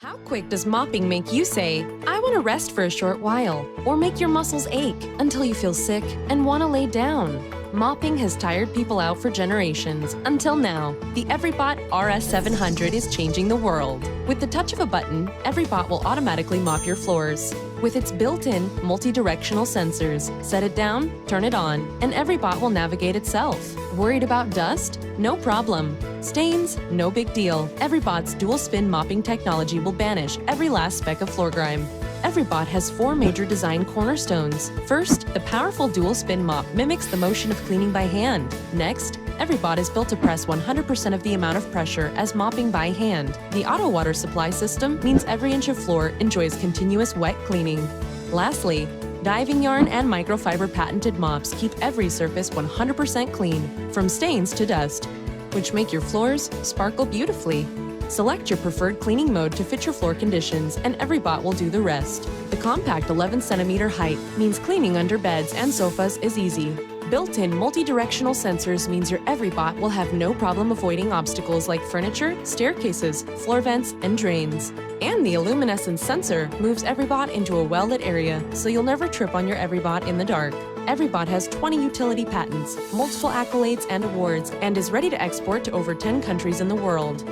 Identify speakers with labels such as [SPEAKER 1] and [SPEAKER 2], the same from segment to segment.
[SPEAKER 1] How quick does mopping make you say, I want to rest for a short while, or make your muscles ache until you feel sick and want to lay down? Mopping has tired people out for generations, until now. The Everybot RS700 is changing the world. With the touch of a button, Everybot will automatically mop your floors. With its built-in, multi-directional sensors, set it down, turn it on, and Everybot will navigate itself. Worried about dust? No problem. Stains? No big deal. Everybot's dual-spin mopping technology will banish every last speck of floor grime. Everybot has 4 major design cornerstones. First, the powerful dual-spin mop mimics the motion of cleaning by hand. Next, Everybot is built to press 100% of the amount of pressure as mopping by hand. The auto water supply system means every inch of floor enjoys continuous wet cleaning. Lastly, diving yarn and microfiber patented mops keep every surface 100% clean, from stains to dust, which make your floors sparkle beautifully. Select your preferred cleaning mode to fit your floor conditions, and Everybot will do the rest. The compact 11-centimeter height means cleaning under beds and sofas is easy. Built-in multi-directional sensors means your Everybot will have no problem avoiding obstacles like furniture, staircases, floor vents, and drains. And the luminescence sensor moves Everybot into a well-lit area, so you'll never trip on your Everybot in the dark. Everybot has 20 utility patents, multiple accolades and awards, and is ready to export to over 10 countries in the world.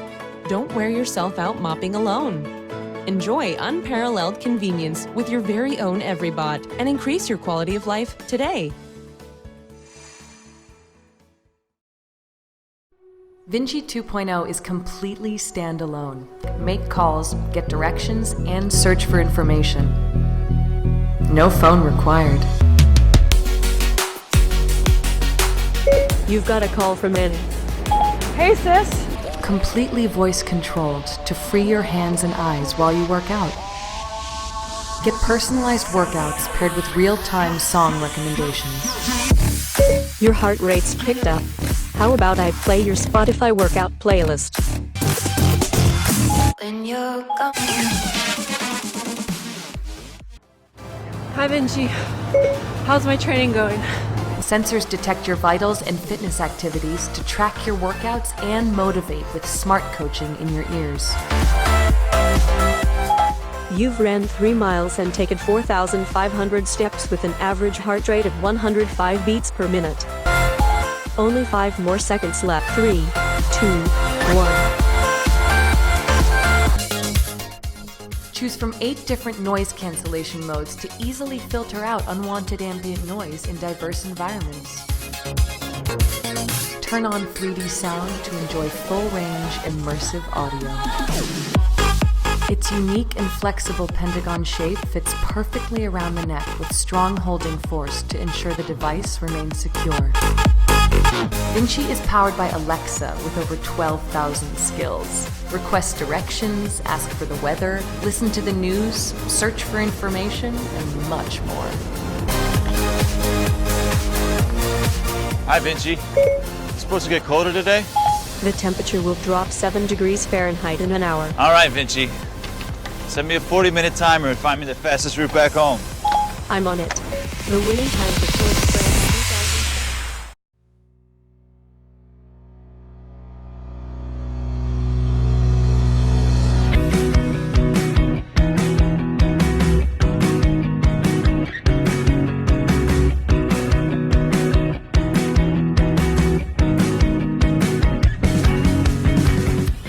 [SPEAKER 1] Don't wear yourself out mopping alone. Enjoy unparalleled convenience with your very own Everybot and increase your quality of life today.
[SPEAKER 2] Vinci 2.0 is completely standalone. Make calls, get directions, and search for information. No phone required.
[SPEAKER 3] You've got a call from Annie. Hey, sis.
[SPEAKER 2] Completely voice-controlled to free your hands and eyes while you work out. Get personalized workouts paired with real-time song recommendations.
[SPEAKER 3] Your heart rate's picked up. How about I play your Spotify workout playlist? Hi, Vinci. How's my training going?
[SPEAKER 2] Sensors detect your vitals and fitness activities to track your workouts and motivate with smart coaching in your ears.
[SPEAKER 3] You've ran 3 miles and taken 4,500 steps with an average heart rate of 105 beats per minute. Only 5 more seconds left. 3, 2, 1.
[SPEAKER 2] Choose from 8 different noise cancellation modes to easily filter out unwanted ambient noise in diverse environments. Turn on 3D sound to enjoy full-range immersive audio. Its unique and flexible pentagon shape fits perfectly around the neck with strong holding force to ensure the device remains secure. Vinci is powered by Alexa with over 12,000 skills. Request directions, ask for the weather, listen to the news, search for information, and much more.
[SPEAKER 4] Hi, Vinci. It's supposed to get colder today?
[SPEAKER 3] The temperature will drop 7 degrees Fahrenheit in an hour.
[SPEAKER 4] All right, Vinci. Send me a 40-minute timer and find me the fastest route back home.
[SPEAKER 3] I'm on it. The winning time for Tour de France 2000.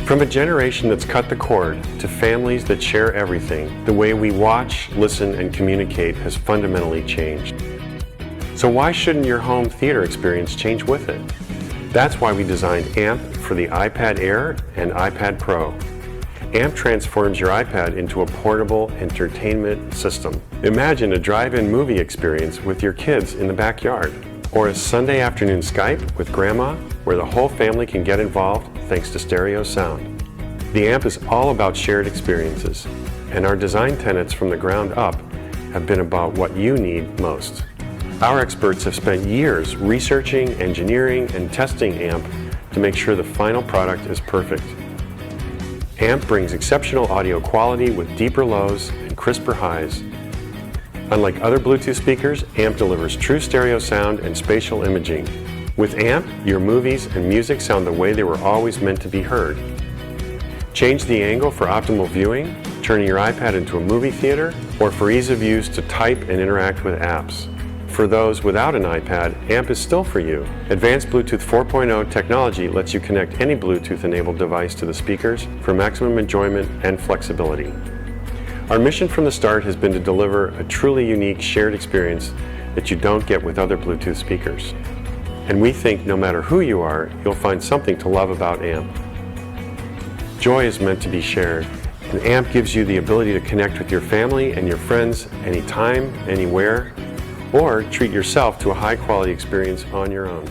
[SPEAKER 5] From a generation that's cut the cord to families that share everything, the way we watch, listen, and communicate has fundamentally changed. So why shouldn't your home theater experience change with it? That's why we designed AMP for the iPad Air and iPad Pro. AMP transforms your iPad into a portable entertainment system. Imagine a drive-in movie experience with your kids in the backyard, or a Sunday afternoon Skype with Grandma, where the whole family can get involved thanks to stereo sound. The AMP is all about shared experiences, and our design tenets from the ground up have been about what you need most. Our experts have spent years researching, engineering, and testing AMP to make sure the final product is perfect. AMP brings exceptional audio quality with deeper lows and crisper highs. Unlike other Bluetooth speakers, AMP delivers true stereo sound and spatial imaging. With AMP, your movies and music sound the way they were always meant to be heard. Change the angle for optimal viewing, turning your iPad into a movie theater, or for ease of use to type and interact with apps. For those without an iPad, AMP is still for you. Advanced Bluetooth 4.0 technology lets you connect any Bluetooth-enabled device to the speakers for maximum enjoyment and flexibility. Our mission from the start has been to deliver a truly unique shared experience that you don't get with other Bluetooth speakers. And we think no matter who you are, you'll find something to love about AMP. Joy is meant to be shared, and AMP gives you the ability to connect with your family and your friends anytime, anywhere, or treat yourself to a high-quality experience on your own.